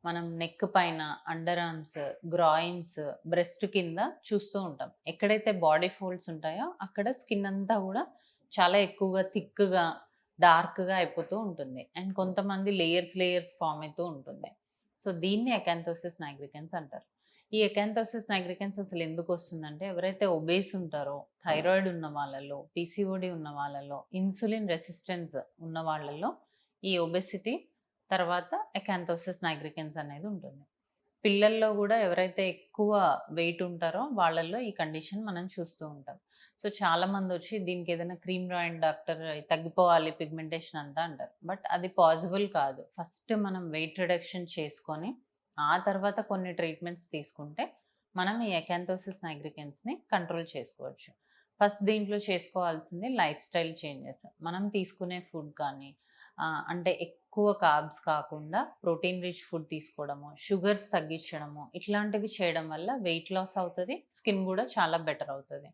మనం నెక్ పైన, under arms, groins, breast కింద చూస్తూ ఉంటాం. ఎక్కడైతే బాడీ ఫోల్డ్స్ ఉంటాయో అక్కడ స్కిన్ అంతా గూడా చాలా ఎక్కువగా థిక్‌గా, డార్క్‌గా అయిపోతూ ఉంటుంది. అండ్ కొంతమంది లేయర్స్ ఫార్మ్ అయితూ ఉంటుంది. సో, దీన్ని అకాంతోసిస్ నైగ్రికెన్స్ అంటారు. ఈ అకాంతోసిస్ నైగ్రికెన్స్ అసలెందుకొస్తుందంటే, ఎవరైతే ఒబేస్ ఉంటారో, థైరాయిడ్ ఉన్న వాళ్ళలో, పీసీఓడీ ఉన్న వాళ్ళలో, ఇన్సులిన్ రెసిస్టెన్స్ ఉన్న వాళ్ళలో ఈ ఒబెసిటీ తర్వాత అకాంతోసిస్ నైగ్రికెన్స్ అనేది ఉంటుంది. పిల్లల్లో గూడా ఎవరైతే ఎక్కువ వెయిట్ ఉంటారో వాళ్ళల్లో ఈ కండిషన్ మనం చూస్తూ ఉంటాం. సో, చాలామందొచ్చి దీనికేదైనా క్రీమ్ రాయండి డాక్టర్ తగ్గిపోవాలి పిగ్మెంటేషన్ అంతా అంటారు. బట్ అది పాసిబుల్ కాదు. ఫస్ట్ మనం వెయిట్ రిడక్షన్ చేసుకొని, ఆ తర్వాత కొన్ని ట్రీట్మెంట్స్ తీసుకుంటే, మనం ఈ అకాంతోసిస్ నైగ్రికెన్స్‌ని కంట్రోల్ చేసుకోవచ్చు. ఫస్ట్ దీంట్లో చేసుకోవాల్సింది లైఫ్ స్టైల్ చేంజెస్. మనం తీసుకునే ఫుడ్ కానీ అంటే ఎక్కువ కార్బ్స్ కాకుండా ప్రోటీన్ రిచ్ ఫుడ్ తీసుకోవడము, షుగర్స్ తగ్గించడము, ఇట్లాంటివి చేయడం వల్ల వెయిట్ లాస్ అవుతది. స్కిన్ గూడా చాలా బెటర్ అవుతది.